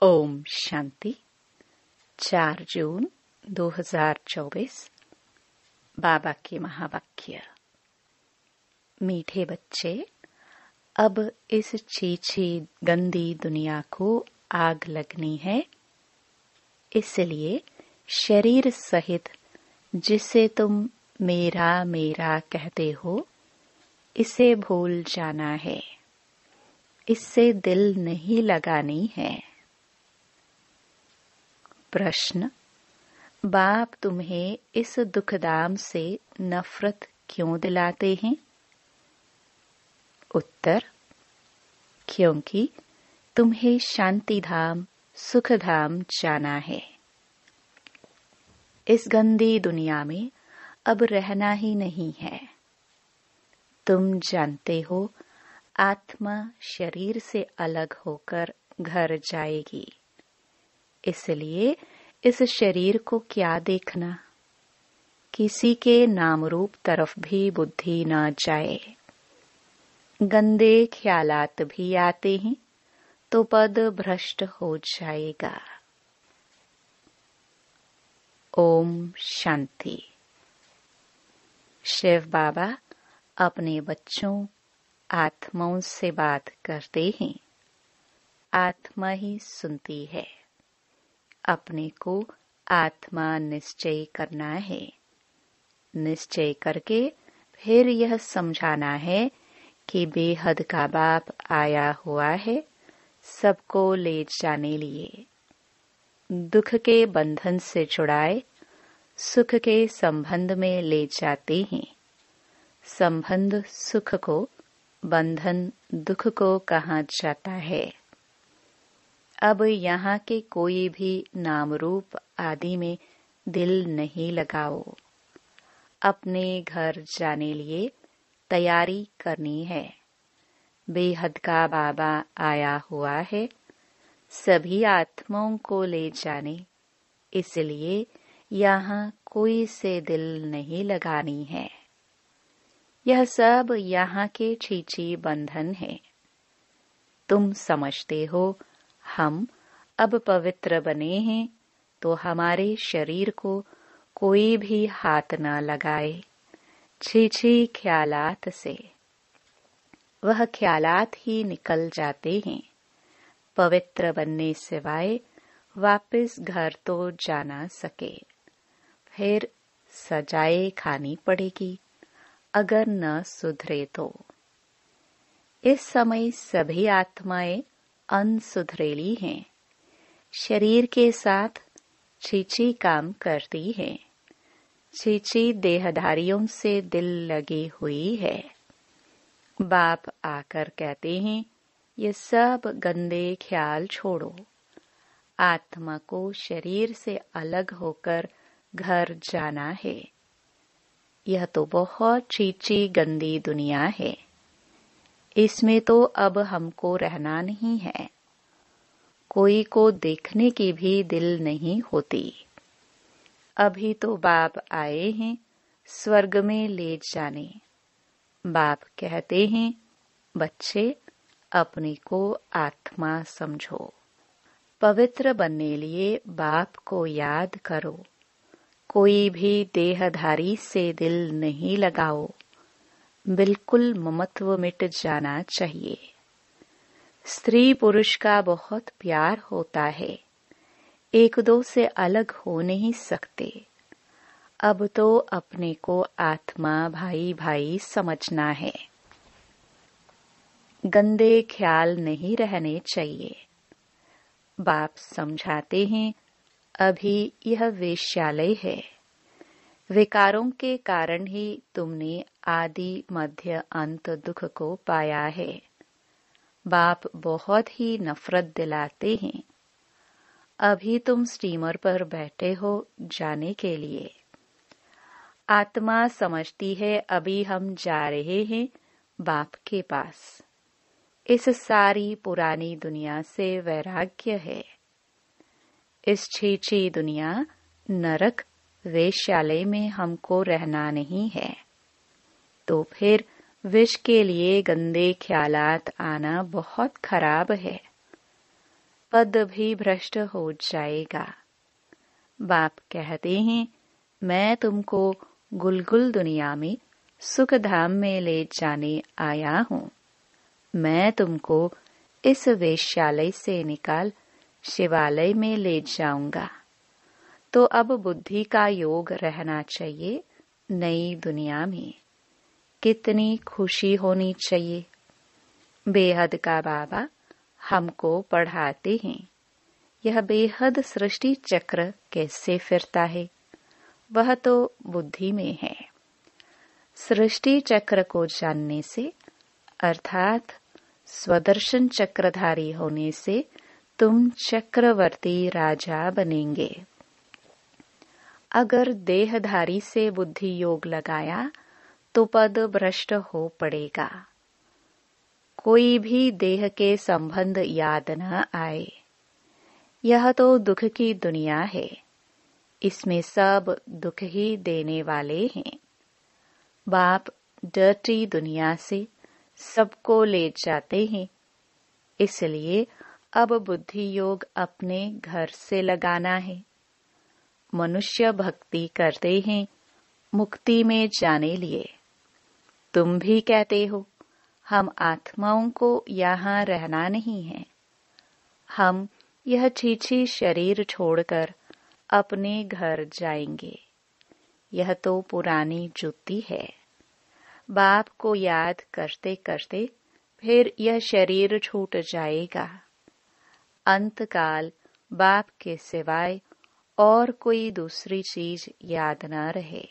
ओम शांति। 4 जून 2024। बाबा के महावाक्य। मीठे बच्चे, अब इस छीछी गंदी दुनिया को आग लगनी है, इसलिए शरीर सहित जिसे तुम मेरा मेरा कहते हो, इसे भूल जाना है। इससे दिल नहीं लगानी है। प्रश्न: बाप तुम्हें इस दुखधाम से नफरत क्यों दिलाते हैं? उत्तर: क्योंकि तुम्हें शांति धाम सुख धाम जाना है। इस गंदी दुनिया में अब रहना ही नहीं है। तुम जानते हो, आत्मा शरीर से अलग होकर घर जाएगी, इसलिए इस शरीर को क्या देखना। किसी के नाम रूप तरफ भी बुद्धि न जाए। गंदे ख्यालात भी आते हैं तो पद भ्रष्ट हो जाएगा। ओम शांति। शिव बाबा अपने बच्चों आत्माओं से बात करते हैं। आत्मा ही सुनती है। अपने को आत्मा निश्चय करना है। निश्चय करके फिर यह समझाना है कि बेहद का बाप आया हुआ है सबको ले जाने लिए। दुख के बंधन से छुड़ाए, सुख के संबंध में ले जाते हैं। संबंध सुख को, बंधन दुख को कहा जाता है। अब यहाँ के कोई भी नाम रूप आदि में दिल नहीं लगाओ। अपने घर जाने लिए तैयारी करनी है। बेहद का बाबा आया हुआ है सभी आत्माओं को ले जाने, इसलिए यहाँ कोई से दिल नहीं लगानी है। यह सब यहाँ के छीछी बंधन है। तुम समझते हो हम अब पवित्र बने हैं तो हमारे शरीर को कोई भी हाथ न लगाए छीछी ख्यालात से। वह ख्यालात ही निकल जाते हैं। पवित्र बनने सिवाय वापस घर तो जाना सके। फिर सजाए खानी पड़ेगी अगर न सुधरे तो। इस समय सभी आत्माएं अनसुधरेली हैं। शरीर के साथ छीछी काम करती है। छीछी देहधारियों से दिल लगी हुई है। बाप आकर कहते हैं, ये सब गंदे ख्याल छोड़ो। आत्मा को शरीर से अलग होकर घर जाना है। यह तो बहुत छीछी गंदी दुनिया है। इसमें तो अब हमको रहना नहीं है। कोई को देखने की भी दिल नहीं होती। अभी तो बाप आए हैं स्वर्ग में ले जाने। बाप कहते हैं, बच्चे अपने को आत्मा समझो। पवित्र बनने लिए बाप को याद करो। कोई भी देहधारी से दिल नहीं लगाओ। बिल्कुल ममत्व मिट जाना चाहिए। स्त्री पुरुष का बहुत प्यार होता है। एक दो से अलग हो नहीं सकते। अब तो अपने को आत्मा भाई भाई समझना है। गंदे ख्याल नहीं रहने चाहिए। बाप समझाते हैं, अभी यह वेश्यालय है। विकारों के कारण ही तुमने आदि मध्य अंत दुख को पाया है। बाप बहुत ही नफरत दिलाते हैं। अभी तुम स्टीमर पर बैठे हो जाने के लिए। आत्मा समझती है अभी हम जा रहे हैं बाप के पास। इस सारी पुरानी दुनिया से वैराग्य है। इस छीछी दुनिया नरक वेश्यालय में हमको रहना नहीं है। तो फिर विष के लिए गंदे ख्यालात आना बहुत खराब है। पद भी भ्रष्ट हो जाएगा। बाप कहते हैं, मैं तुमको गुलगुल दुनिया में सुख धाम में ले जाने आया हूँ। मैं तुमको इस वेश्यालय से निकाल शिवालय में ले जाऊंगा। तो अब बुद्धि का योग रहना चाहिए नई दुनिया में। कितनी खुशी होनी चाहिए। बेहद का बाबा हमको पढ़ाते हैं, यह बेहद सृष्टि चक्र कैसे फिरता है, वह तो बुद्धि में है। सृष्टि चक्र को जानने से, अर्थात स्वदर्शन चक्रधारी होने से तुम चक्रवर्ती राजा बनेंगे। अगर देहधारी से बुद्धि योग लगाया तो पद भ्रष्ट हो पड़ेगा। कोई भी देह के संबंध याद न आए। यह तो दुख की दुनिया है, इसमें सब दुख ही देने वाले हैं। बाप डर्टी दुनिया से सबको ले जाते हैं, इसलिए अब बुद्धि योग अपने घर से लगाना है। मनुष्य भक्ति करते हैं मुक्ति में जाने लिए। तुम भी कहते हो, हम आत्माओं को यहाँ रहना नहीं है। हम यह छीछी शरीर छोड़कर अपने घर जाएंगे। यह तो पुरानी जुत्ती है। बाप को याद करते करते फिर यह शरीर छूट जाएगा। अंतकाल बाप के सिवाय और कोई दूसरी चीज याद न रहे।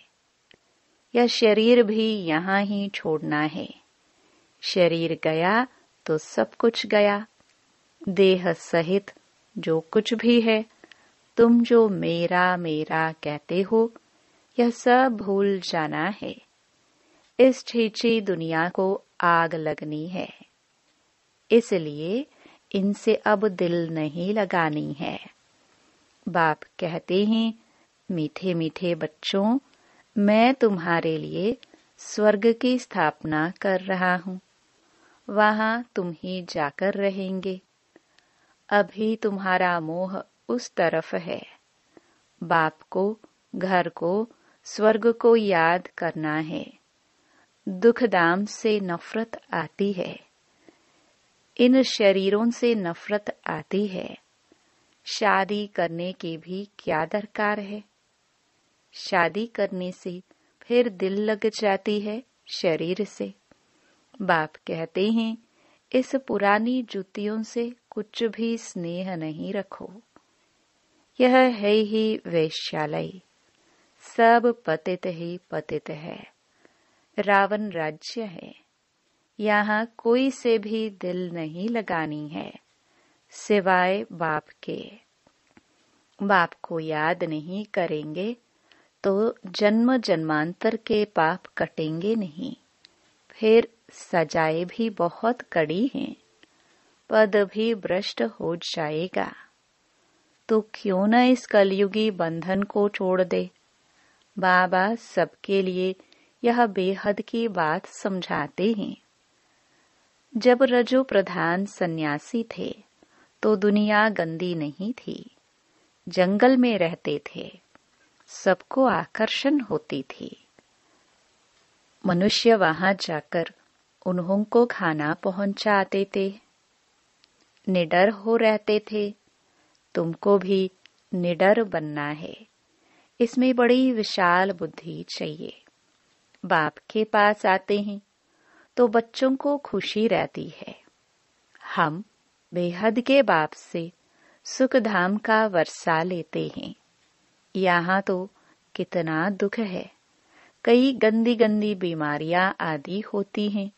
यह शरीर भी यहाँ ही छोड़ना है। शरीर गया तो सब कुछ गया। देह सहित जो कुछ भी है, तुम जो मेरा मेरा कहते हो, यह सब भूल जाना है। इस छीछी दुनिया को आग लगनी है, इसलिए इनसे अब दिल नहीं लगानी है। बाप कहते हैं, मीठे मीठे बच्चों, मैं तुम्हारे लिए स्वर्ग की स्थापना कर रहा हूँ। वहां तुम ही जाकर रहेंगे। अभी तुम्हारा मोह उस तरफ है। बाप को, घर को, स्वर्ग को याद करना है। दुखदाम से नफरत आती है। इन शरीरों से नफरत आती है। शादी करने की भी क्या दरकार है। शादी करने से फिर दिल लग जाती है शरीर से। बाप कहते हैं, इस पुरानी जुतियों से कुछ भी स्नेह नहीं रखो। यह है ही वेश्यालय। सब पतित ही पतित है। रावण राज्य है। यहाँ कोई से भी दिल नहीं लगानी है, सिवाय बाप के। बाप को याद नहीं करेंगे तो जन्म जन्मांतर के पाप कटेंगे नहीं। फिर सजाएं भी बहुत कड़ी हैं। पद भी भ्रष्ट हो जाएगा। तो क्यों न इस कलयुगी बंधन को छोड़ दे। बाबा सबके लिए यह बेहद की बात समझाते हैं। जब रजो प्रधान सन्यासी थे तो दुनिया गंदी नहीं थी। जंगल में रहते थे, सबको आकर्षण होती थी। मनुष्य वहां जाकर उन्हों को खाना पहुंचाते थे। निडर हो रहते थे। तुमको भी निडर बनना है। इसमें बड़ी विशाल बुद्धि चाहिए। बाप के पास आते हैं तो बच्चों को खुशी रहती है। हम बेहद के बाप से सुख धाम का वर्षा लेते हैं। यहाँ तो कितना दुख है। कई गंदी गंदी बीमारियां आदि होती हैं।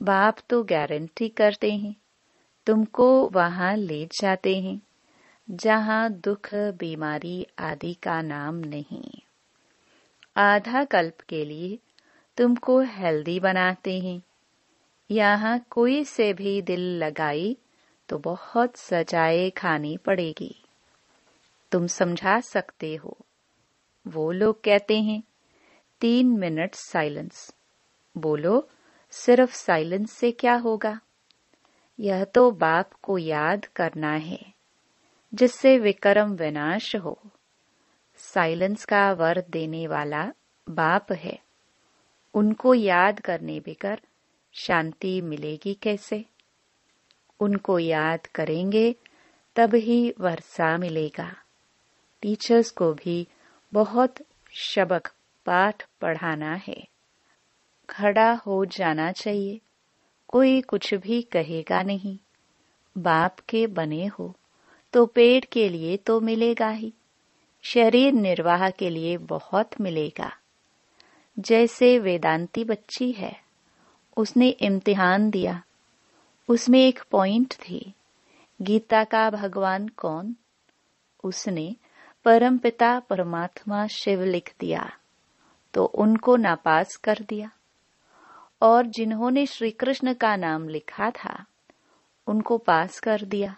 बाप तो गारंटी करते हैं, तुमको वहां ले जाते हैं जहां दुख बीमारी आदि का नाम नहीं। आधा कल्प के लिए तुमको हेल्दी बनाते हैं। यहाँ कोई से भी दिल लगाई तो बहुत सजाएं खानी पड़ेगी। तुम समझा सकते हो। वो लोग कहते हैं 3 मिनट साइलेंस। बोलो, सिर्फ साइलेंस से क्या होगा। यह तो बाप को याद करना है, जिससे विकर्म विनाश हो। साइलेंस का वर देने वाला बाप है। उनको याद करने बिगर शांति मिलेगी कैसे? उनको याद करेंगे तब ही वर्षा मिलेगा। टीचर्स को भी बहुत सबक पाठ पढ़ाना है। खड़ा हो जाना चाहिए, कोई कुछ भी कहेगा नहीं। बाप के बने हो तो पेट के लिए तो मिलेगा ही, शरीर निर्वाह के लिए बहुत मिलेगा। जैसे वेदांती बच्ची है, उसने इम्तिहान दिया, उसमें एक पॉइंट थी, गीता का भगवान कौन? उसने परमपिता परमात्मा शिव लिख दिया तो उनको नापास कर दिया। और जिन्होंने श्री कृष्ण का नाम लिखा था उनको पास कर दिया।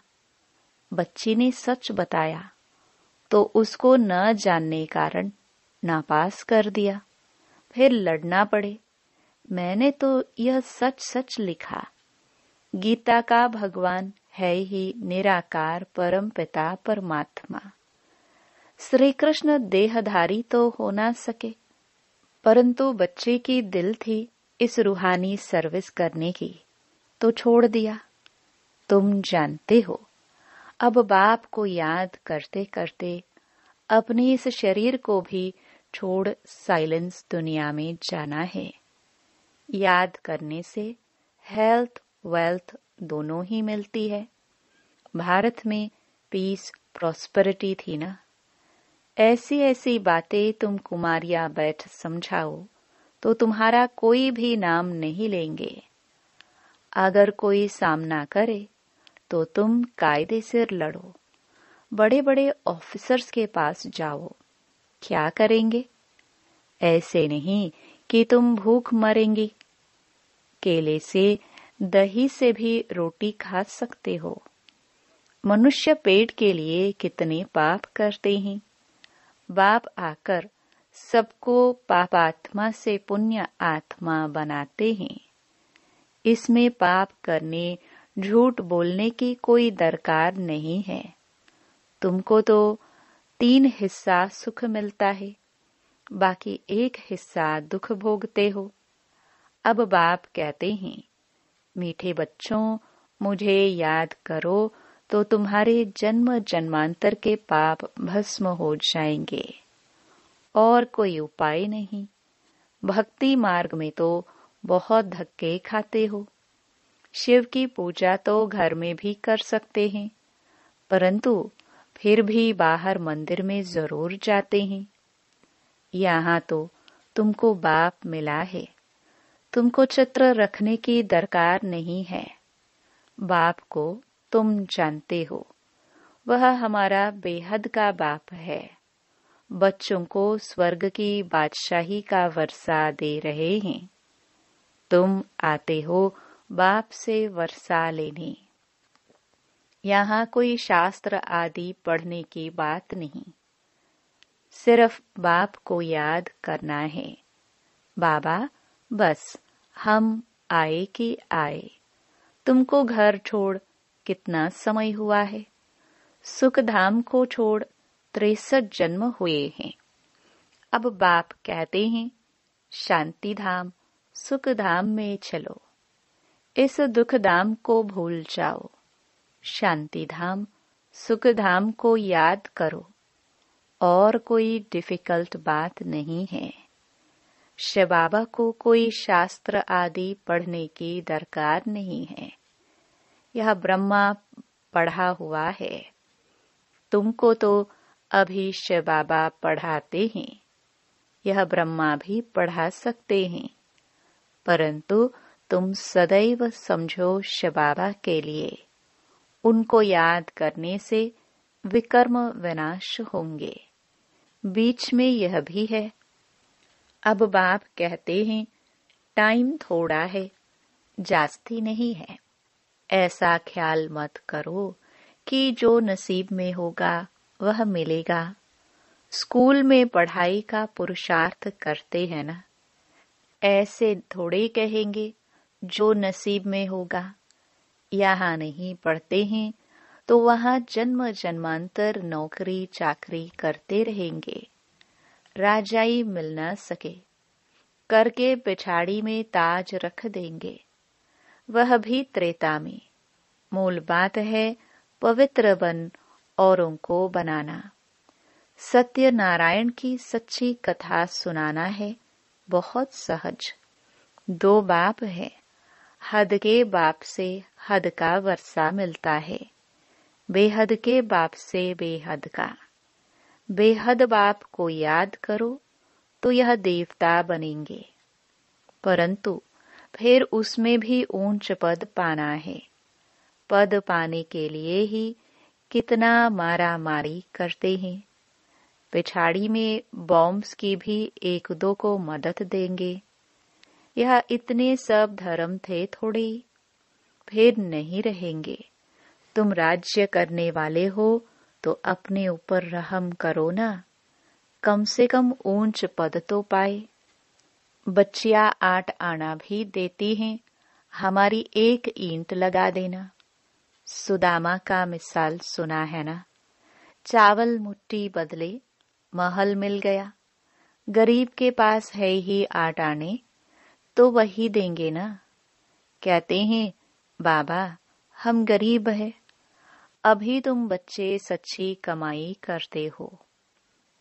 बच्ची ने सच बताया तो उसको न जानने कारण नापास कर दिया। फिर लड़ना पड़े, मैंने तो यह सच सच लिखा। गीता का भगवान है ही निराकार परम पिता परमात्मा। श्री कृष्ण देहधारी तो हो ना सके, परंतु बच्चे की दिल थी इस रूहानी सर्विस करने की, तो छोड़ दिया। तुम जानते हो, अब बाप को याद करते करते अपने इस शरीर को भी छोड़ साइलेंस दुनिया में जाना है। याद करने से हेल्थ वेल्थ दोनों ही मिलती है। भारत में पीस प्रॉस्पेरिटी थी ना। ऐसी ऐसी बातें तुम कुमारियां बैठ समझाओ तो तुम्हारा कोई भी नाम नहीं लेंगे। अगर कोई सामना करे तो तुम कायदे से लड़ो। बड़े बड़े ऑफिसर्स के पास जाओ, क्या करेंगे? ऐसे नहीं कि तुम भूख मरेंगी। केले से दही से भी रोटी खा सकते हो। मनुष्य पेट के लिए कितने पाप करते हैं। बाप आकर सबको पापात्मा से पुण्य आत्मा बनाते हैं। इसमें पाप करने, झूठ बोलने की कोई दरकार नहीं है। तुमको तो 3 हिस्सा सुख मिलता है, बाकी 1 हिस्सा दुख भोगते हो। अब बाप कहते हैं, मीठे बच्चों, मुझे याद करो तो तुम्हारे जन्म जन्मांतर के पाप भस्म हो जाएंगे। और कोई उपाय नहीं। भक्ति मार्ग में तो बहुत धक्के खाते हो। शिव की पूजा तो घर में भी कर सकते हैं, परंतु फिर भी बाहर मंदिर में जरूर जाते हैं। यहाँ तो तुमको बाप मिला है, तुमको चित्र रखने की दरकार नहीं है। बाप को तुम जानते हो, वह हमारा बेहद का बाप है। बच्चों को स्वर्ग की बादशाही का वर्षा दे रहे हैं। तुम आते हो बाप से वर्षा लेने। यहाँ कोई शास्त्र आदि पढ़ने की बात नहीं, सिर्फ बाप को याद करना है। बाबा, बस हम आए कि आए। तुमको घर छोड़ कितना समय हुआ है? सुख धाम को छोड़ 63 जन्म हुए हैं। अब बाप कहते हैं, शांति धाम सुख धाम में चलो। इस दुख धाम को भूल जाओ। शांति धाम सुख धाम को याद करो। और कोई डिफिकल्ट बात नहीं है। शिव बाबा को कोई शास्त्र आदि पढ़ने की दरकार नहीं है। यह ब्रह्मा पढ़ा हुआ है। तुमको तो अभी शिव बाबा पढ़ाते हैं। यह ब्रह्मा भी पढ़ा सकते हैं, परंतु तुम सदैव समझो शिव बाबा के लिए। उनको याद करने से विकर्म विनाश होंगे। बीच में यह भी है। अब बाप कहते हैं, टाइम थोड़ा है, जास्ती नहीं है। ऐसा ख्याल मत करो कि जो नसीब में होगा वह मिलेगा। स्कूल में पढ़ाई का पुरुषार्थ करते हैं ना, ऐसे थोड़े कहेंगे जो नसीब में होगा। यहाँ नहीं पढ़ते हैं तो वहाँ जन्म जन्मांतर नौकरी चाकरी करते रहेंगे, राजाई मिल न सके, करके पिछाड़ी में ताज रख देंगे, वह भी त्रेता में। मूल बात है पवित्र बन औरों को बनाना। सत्य नारायण की सच्ची कथा सुनाना है, बहुत सहज। दो बाप है, हद के बाप से हद का वर्षा मिलता है, बेहद के बाप से बेहद का। बेहद बाप को याद करो तो यह देवता बनेंगे, परंतु फिर उसमें भी ऊंच पद पाना है। पद पाने के लिए ही कितना मारा मारी करते हैं। पिछाड़ी में बॉम्ब्स की भी एक दो को मदद देंगे। यह इतने सब धर्म थे थोड़े, फिर नहीं रहेंगे। तुम राज्य करने वाले हो तो अपने ऊपर रहम करो ना, कम से कम ऊंच पद तो पाए। बच्चियां 8 आना भी देती हैं, हमारी एक ईंट लगा देना। सुदामा का मिसाल सुना है ना, चावल मुट्ठी बदले महल मिल गया। गरीब के पास है ही 8 आने तो वही देंगे ना। कहते हैं बाबा हम गरीब है, अभी तुम बच्चे सच्ची कमाई करते हो।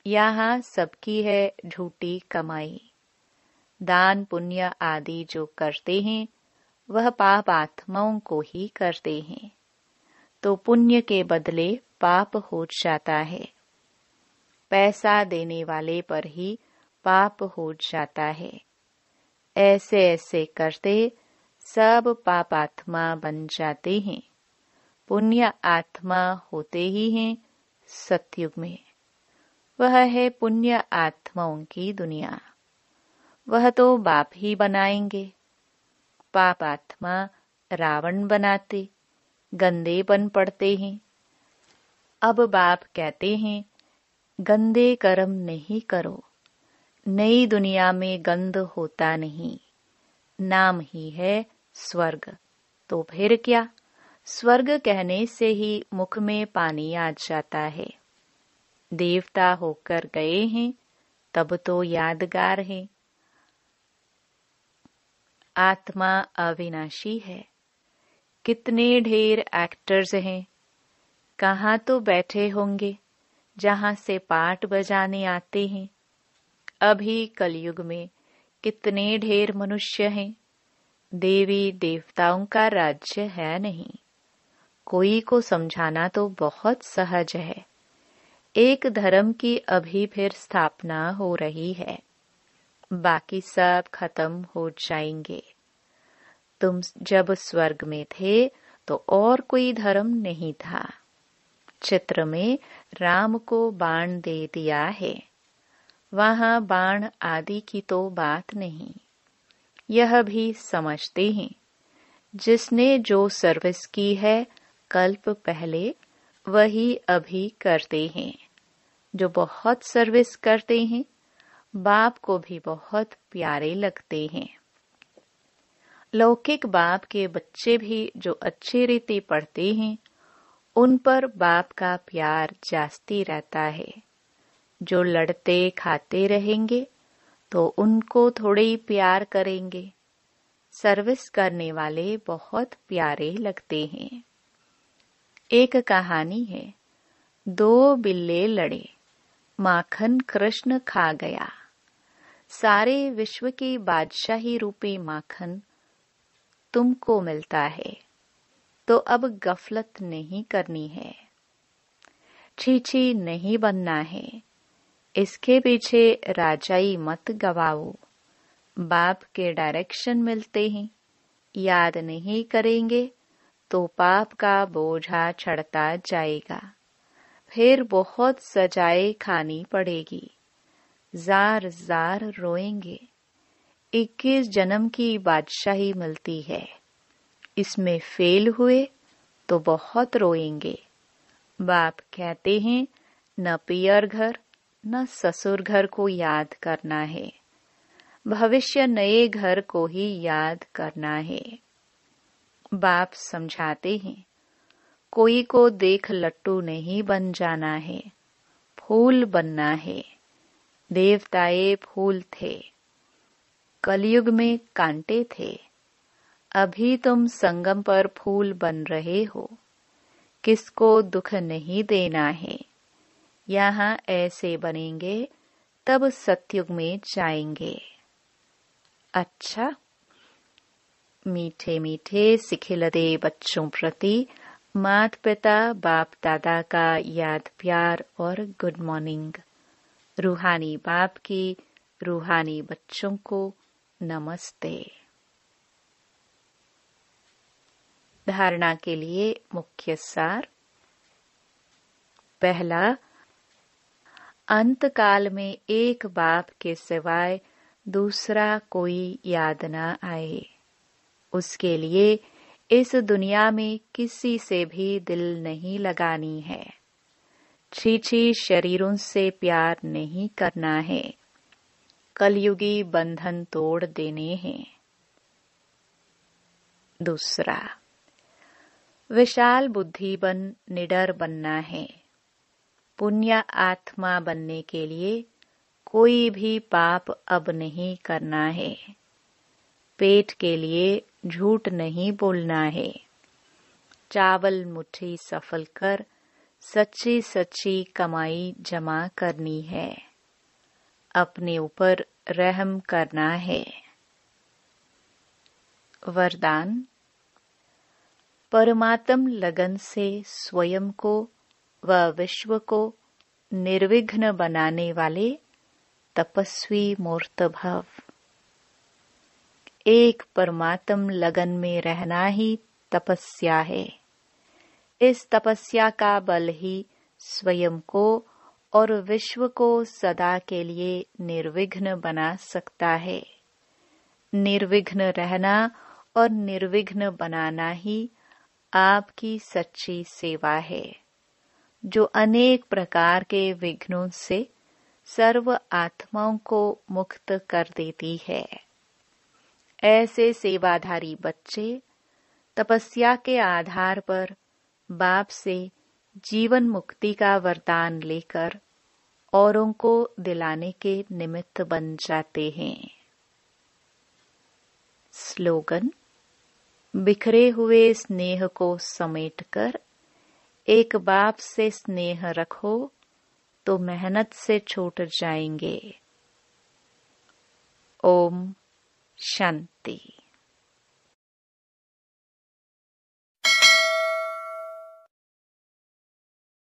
यहाँ सबकी है झूठी कमाई। दान पुण्य आदि जो करते हैं वह पाप आत्माओं को ही करते हैं, तो पुण्य के बदले पाप हो जाता है। पैसा देने वाले पर ही पाप हो जाता है। ऐसे ऐसे करते सब पापात्मा बन जाते हैं। पुण्य आत्मा होते ही हैं सतयुग में। वह है पुण्य आत्माओं की दुनिया। वह तो बाप ही बनाएंगे। पाप आत्मा रावण बनाते गंदे बन पड़ते हैं। अब बाप कहते हैं गंदे कर्म नहीं करो। नई दुनिया में गंद होता नहीं, नाम ही है स्वर्ग। तो फिर क्या, स्वर्ग कहने से ही मुख में पानी आ जाता है। देवता होकर गए हैं तब तो यादगार है। आत्मा अविनाशी है। कितने ढेर एक्टर्स हैं, कहाँ तो बैठे होंगे जहाँ से पाठ बजाने आते हैं। अभी कलयुग में कितने ढेर मनुष्य हैं। देवी देवताओं का राज्य है नहीं। कोई को समझाना तो बहुत सहज है। एक धर्म की अभी फिर स्थापना हो रही है, बाकी सब खत्म हो जाएंगे। तुम जब स्वर्ग में थे तो और कोई धर्म नहीं था। चित्र में राम को बाण दे दिया है, वहां बाण आदि की तो बात नहीं। यह भी समझते हैं जिसने जो सर्विस की है कल्प पहले वही अभी करते हैं। जो बहुत सर्विस करते हैं बाप को भी बहुत प्यारे लगते हैं। लौकिक बाप के बच्चे भी जो अच्छी रीति पढ़ते हैं उन पर बाप का प्यार जास्ती रहता है। जो लड़ते खाते रहेंगे तो उनको थोड़े ही प्यार करेंगे। सर्विस करने वाले बहुत प्यारे लगते हैं। एक कहानी है, 2 बिल्ले लड़े, माखन कृष्ण खा गया। सारे विश्व की बादशाही रूपी माखन तुमको मिलता है, तो अब गफलत नहीं करनी है, छीछी नहीं बनना है। इसके पीछे राजाई मत गवाओ। बाप के डायरेक्शन मिलते हैं, याद नहीं करेंगे तो पाप का बोझा चढ़ता जाएगा। फिर बहुत सजाए खानी पड़ेगी, जार जार रोएंगे। 21 जन्म की बादशाही मिलती है, इसमें फेल हुए तो बहुत रोएंगे। बाप कहते हैं न पियर घर न ससुर घर को याद करना है, भविष्य नए घर को ही याद करना है। बाप समझाते हैं, कोई को देख लट्टू नहीं बन जाना है, फूल बनना है। देवताए फूल थे, कलयुग में कांटे थे। अभी तुम संगम पर फूल बन रहे हो, किसको दुख नहीं देना है। यहाँ ऐसे बनेंगे तब सतयुग में जाएंगे। अच्छा, मीठे मीठे सिखिलते बच्चों प्रति माता पिता बाप दादा का याद प्यार और गुड मॉर्निंग। रूहानी बाप की रूहानी बच्चों को नमस्ते। धारणा के लिए मुख्य सार। पहला, अंत काल में एक बाप के सिवाय दूसरा कोई याद न आए। उसके लिए इस दुनिया में किसी से भी दिल नहीं लगानी है। छी शरीरों से प्यार नहीं करना है। कलयुगी बंधन तोड़ देने हैं। दूसरा, विशाल बुद्धि बन निडर बनना है। पुण्य आत्मा बनने के लिए कोई भी पाप अब नहीं करना है। पेट के लिए झूठ नहीं बोलना है। चावल मुट्ठी सफल कर सच्ची सच्ची कमाई जमा करनी है। अपने ऊपर रहम करना है। वरदान, परमात्म लगन से स्वयं को व विश्व को निर्विघ्न बनाने वाले तपस्वी मूर्त भव। एक परमात्म लगन में रहना ही तपस्या है। इस तपस्या का बल ही स्वयं को और विश्व को सदा के लिए निर्विघ्न बना सकता है। निर्विघ्न रहना और निर्विघ्न बनाना ही आपकी सच्ची सेवा है, जो अनेक प्रकार के विघ्नों से सर्व आत्माओं को मुक्त कर देती है। ऐसे सेवाधारी बच्चे तपस्या के आधार पर बाप से जीवन मुक्ति का वरदान लेकर औरों को दिलाने के निमित्त बन जाते हैं। स्लोगन, बिखरे हुए स्नेह को समेटकर एक बाप से स्नेह रखो तो मेहनत से छूट जाएंगे। ओम शांति।